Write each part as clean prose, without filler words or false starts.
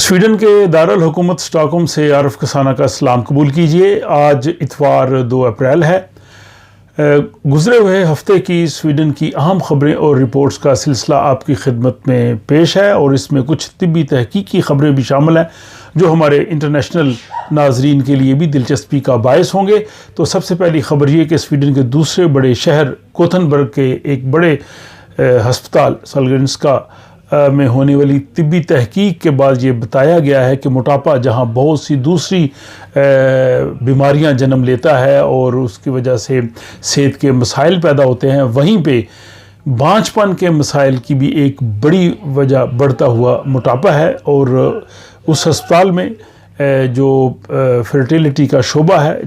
Sweden के दारुल-हुकूमत Stockholm से आरिफ कसाना का सलाम कबूल कीजिए। आज इतवार 2 अप्रैल है। गुज़रे हुए हफ्ते की स्वीडन की अहम खबरें और रिपोर्ट्स का सिलसिला आपकी खिदमत में पेश है और इसमें कुछ तिब्बी तहकीकी खबरें भी शामिल हैं जो हमारे इंटरनेशनल नाजरीन के लिए भी दिलचस्पी का बायस होंगे। तो सबसे पहली खबर ये कि स्वीडन के दूसरे बड़े शहर गोथेनबर्ग के एक बड़े हस्पताल सालग्रेंस्का में होने वाली तिब्बी तहकीक के बाद ये बताया गया है कि मोटापा जहाँ बहुत सी दूसरी बीमारियाँ जन्म लेता है और उसकी वजह से सेहत के मसाइल पैदा होते हैं, वहीं पे बांझपन के मसाइल की भी एक बड़ी वजह बढ़ता हुआ मोटापा है। और उस अस्पताल में जो फर्टिलिटी का शोबा है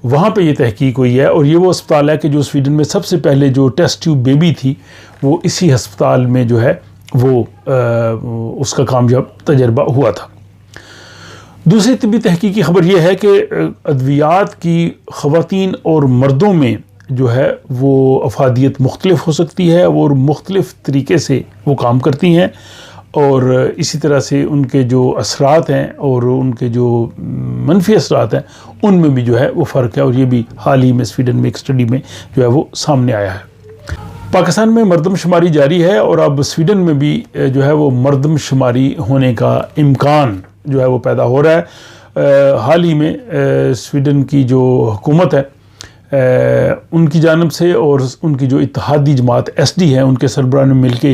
वहाँ पे ये तहकीक हुई है और ये वो अस्पताल है कि जो स्वीडन में सबसे पहले जो टेस्ट ट्यूब बेबी थी वो इसी अस्पताल में जो है वो उसका कामयाब तजर्बा हुआ था। दूसरी तिब्बी तहकीकी खबर यह है कि अद्वियात की ख़वातीन और मर्दों में जो है वो अफादियत मुख्तलिफ हो सकती है और मुख्तलिफ तरीके से वो काम करती हैं और इसी तरह से उनके जो असरात हैं और उनके जो मनफी असरात हैं उनमें भी जो है वो फ़र्क है और ये भी हाल ही में स्वीडन में एक स्टडी में जो है वो सामने आया है। पाकिस्तान में मर्दमशुमारी जारी है और अब स्वीडन में भी जो है वो मर्दमशुमारी होने का इम्कान जो है वो पैदा हो रहा है। हाल ही में स्वीडन की जो हुकूमत है उनकी जानिब से और उनकी जो इत्तेहादी जमात SD है उनके सरबराह ने मिलके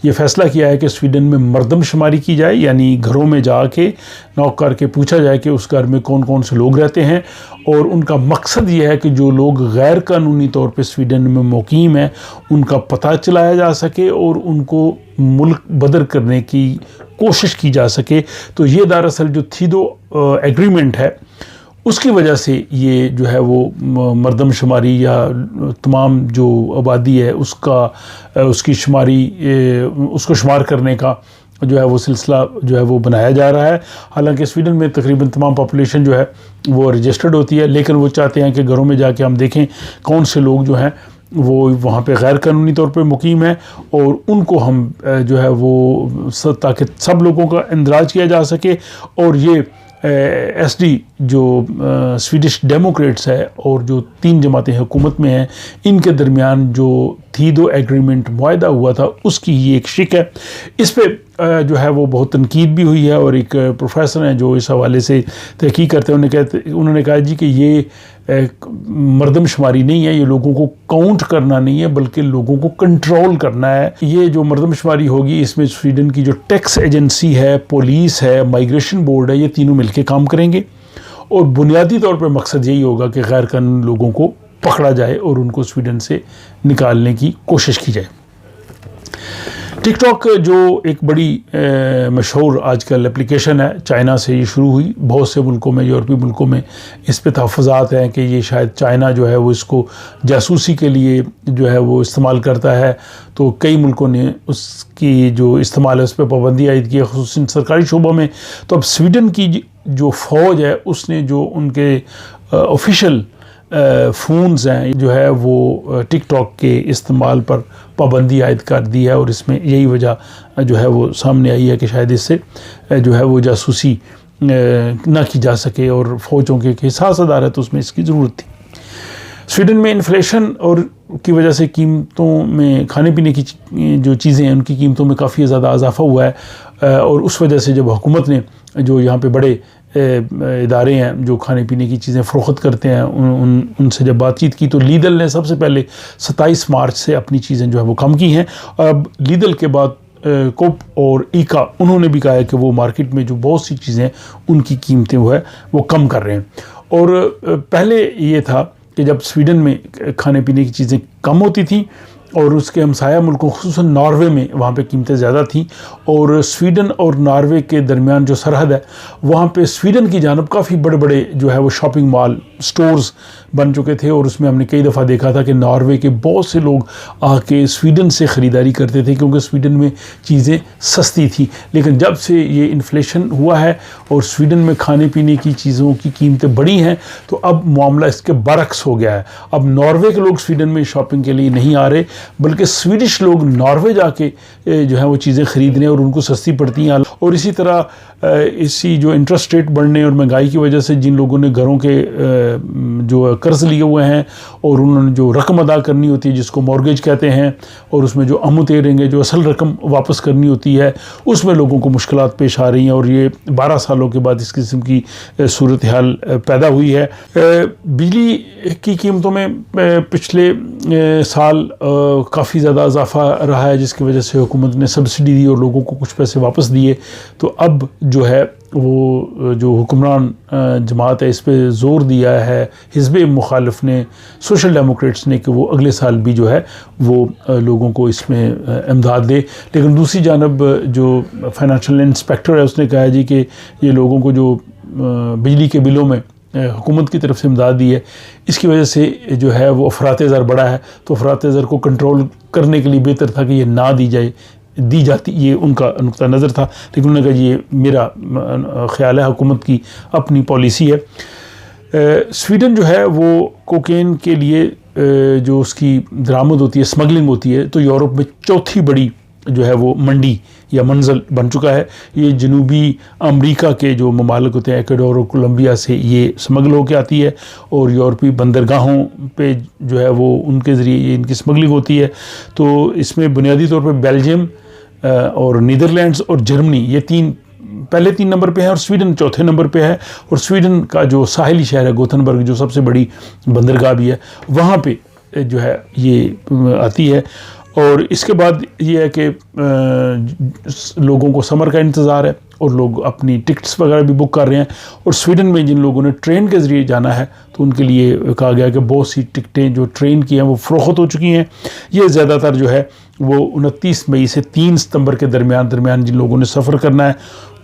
ये फ़ैसला किया है कि स्वीडन में मर्दमशुमारी की जाए, यानी घरों में जाके नॉक करके पूछा जाए कि उस घर में कौन कौन से लोग रहते हैं और उनका मकसद ये है कि जो लोग गैर कानूनी तौर पे स्वीडन में मुकीम हैं उनका पता चलाया जा सके और उनको मुल्क बदर करने की कोशिश की जा सके। तो ये दरअसल जो थीदो एग्रीमेंट है उसकी वजह से ये जो है वो मर्दमशुमारी या तमाम जो आबादी है उसकी शुमारी उसको शुमार करने का जो है वो सिलसिला जो है वो बनाया जा रहा है। हालांकि स्वीडन में तकरीबन तमाम पॉपुलेशन जो है वो रजिस्टर्ड होती है, लेकिन वो चाहते हैं कि घरों में जाके हम देखें कौन से लोग जो हैं वो वहाँ पे गैर कानूनी तौर पे मुकीम है और उनको हम जो है वो ताकि सब लोगों का इंदराज किया जा सके। और ये SD जो स्वीडिश डेमोक्रेट्स है और जो 3 जमातें हुकूमत में हैं इनके दरमियान जो थीदो एग्रीमेंट मुआहदा हुआ था उसकी ही एक शिक है। इस पे जो है वो बहुत तनकीद भी हुई है और एक प्रोफेसर हैं जो इस हवाले से तहकीक करते हैं उन्होंने कहा जी कि ये मर्दमशुमारी नहीं है, ये लोगों को काउंट करना नहीं है बल्कि लोगों को कंट्रोल करना है। ये जो मर्दमशुमारी होगी इसमें स्वीडन की जो टैक्स एजेंसी है, पुलिस है, माइग्रेशन बोर्ड है, ये तीनों मिलके काम करेंगे और बुनियादी तौर पर मकसद यही होगा कि गैर कानूनी लोगों को पकड़ा जाए और उनको स्वीडन से निकालने की कोशिश की जाए। टिकटॉक जो एक बड़ी मशहूर आजकल एप्लीकेशन है, चाइना से ये शुरू हुई, बहुत से मुल्कों में, यूरोपीय मुल्कों में इस पे तहफ़्फ़ुज़ात हैं कि ये शायद चाइना जो है वो इसको जासूसी के लिए जो है वो इस्तेमाल करता है। तो कई मुल्कों ने उसकी जो इस्तेमाल है उस पर पाबंदी आयद की है, ख़ुसूसन सरकारी शोबों में। तो अब स्वीडन की जो फ़ौज है उसने जो उनके ऑफिशियल फ़ोन्स हैं जो है वो टिकटॉक के इस्तेमाल पर पाबंदी आयद कर दी है और इसमें यही वजह जो है वो सामने आई है कि शायद इससे जो है वो जासूसी ना की जा सके और फ़ौजों के एहसास अदार है तो उसमें इसकी ज़रूरत थी। स्वीडन में इन्फ्लेशन और की वजह से कीमतों में खाने पीने की जो चीज़ें हैं उनकी कीमतों में काफ़ी ज़्यादा इजाफा हुआ है और उस वजह से जब हुकूमत ने जो यहाँ पे बड़े इदारे हैं जो खाने पीने की चीज़ें फ़रोख्त करते हैं उनसे जब बातचीत की तो लीदल ने सबसे पहले 27 मार्च से अपनी चीज़ें जो है वो कम की हैं। अब लीदल के बाद कोप और ईका उन्होंने भी कहा है कि वो मार्केट में जो बहुत सी चीज़ें उनकी कीमतें वो है वो कम कर रहे हैं। और पहले ये था कि जब स्वीडन में खाने पीने की चीज़ें कम होती थी और उसके हमसाया मुल्कों ख़ुसूसन नॉर्वे में वहाँ पे कीमतें ज़्यादा थीं और स्वीडन और नॉर्वे के दरमियान जो सरहद है वहाँ पे स्वीडन की जानब काफ़ी बड़े बड़े जो है वो शॉपिंग मॉल स्टोर्स बन चुके थे और उसमें हमने कई दफ़ा देखा था कि नॉर्वे के बहुत से लोग आके स्वीडन से ख़रीदारी करते थे क्योंकि स्वीडन में चीज़ें सस्ती थी। लेकिन जब से ये इन्फ्लेशन हुआ है और स्वीडन में खाने पीने की चीज़ों की कीमतें बढ़ी हैं तो अब मामला इसके बरक्स हो गया है। अब नॉर्वे के लोग स्वीडन में शॉपिंग के लिए नहीं आ रहे بلکہ سویڈش لوگ ناروے جا کے جو ہے وہ چیزیں خریدنے اور ان کو سستی پڑتی ہیں. اور اسی طرح اسی جو انٹرسٹ ریٹ بڑھنے اور مہنگائی کی وجہ سے جن لوگوں نے گھروں کے جو قرض لیے ہوئے ہیں اور انہوں نے جو رقم ادا کرنی ہوتی ہے جس کو مورگیج کہتے ہیں, اور اس میں جو امتیریں گے جو اصل رقم واپس کرنی ہوتی ہے, اس میں لوگوں کو مشکلات پیش آ رہی ہیں. اور یہ 12 سالوں کے بعد اس قسم کی صورتحال پیدا ہوئی ہے. بجلی کی قیمتوں میں پچھلے سال کافی زیادہ اضافہ رہا ہے, جس کی وجہ سے حکومت نے سبسڈی دی اور لوگوں کو کچھ پیسے واپس دیے. تو اب جو ہے وہ جو حکمران جماعت ہے اس پہ زور دیا ہے حزب مخالف نے, سوشل ڈیموکریٹس نے, کہ وہ اگلے سال بھی جو ہے وہ لوگوں کو اس میں امداد دے. لیکن دوسری جانب جو فائنینشیل انسپیکٹر ہے اس نے کہا ہے جی کہ یہ لوگوں کو جو بجلی کے بلوں میں حکومت کی طرف سے امداد دی ہے اس کی وجہ سے جو ہے وہ افراط زر بڑھا ہے. تو افراط زر کو کنٹرول کرنے کے لیے بہتر تھا کہ یہ نہ دی جاتی, یہ ان کا نقطہ نظر تھا. لیکن انہوں نے کہا یہ میرا خیال ہے, حکومت کی اپنی پالیسی ہے. سویڈن جو ہے وہ کوکین کے لیے جو اس کی درآمد ہوتی ہے, اسمگلنگ ہوتی ہے, تو یورپ میں چوتھی بڑی جو ہے وہ منڈی یا منزل بن چکا ہے. یہ جنوبی امریکہ کے جو ممالک ہوتے ہیں ایکویڈور اور کولمبیا سے یہ اسمگل ہو کے آتی ہے, اور یورپی بندرگاہوں پہ جو ہے وہ ان کے ذریعے یہ ان کی اسمگلنگ ہوتی ہے. تو اس میں بنیادی طور پہ بیلجیم اور نیدرلینڈز اور جرمنی یہ پہلے 3 نمبر پہ ہیں, اور سویڈن چوتھے نمبر پہ ہے. اور سویڈن کا جو ساحلی شہر ہے گوتھنبرگ, جو سب سے بڑی بندرگاہ بھی ہے, وہاں پہ جو ہے یہ آتی ہے. اور اس کے بعد یہ ہے کہ لوگوں کو سمر کا انتظار ہے اور لوگ اپنی ٹکٹس وغیرہ بھی بک کر رہے ہیں. اور سویڈن میں جن لوگوں نے ٹرین کے ذریعے جانا ہے تو ان کے لیے کہا گیا کہ بہت سی ٹکٹیں جو ٹرین کی ہیں وہ فروخت ہو چکی ہیں. یہ زیادہ تر جو ہے وہ 29 مئی سے 3 ستمبر کے درمیان جن لوگوں نے سفر کرنا ہے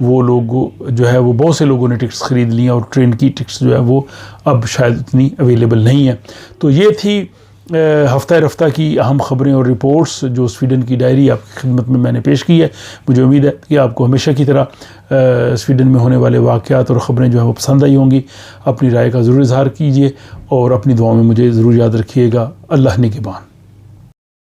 وہ لوگ جو ہے وہ بہت سے لوگوں نے ٹکٹس خرید لی ہیں, اور ٹرین کی ٹکٹس جو ہے وہ اب شاید اتنی اویلیبل نہیں ہیں. تو یہ تھی ہفتہ رفتہ کی اہم خبریں اور رپورٹس جو سویڈن کی ڈائری آپ کی خدمت میں نے پیش کی ہے. مجھے امید ہے کہ آپ کو ہمیشہ کی طرح سویڈن میں ہونے والے واقعات اور خبریں جو ہیں وہ پسند آئی ہوں گی. اپنی رائے کا ضرور اظہار کیجیے اور اپنی دعاؤں میں مجھے ضرور یاد رکھیے گا. اللہ نگہبان.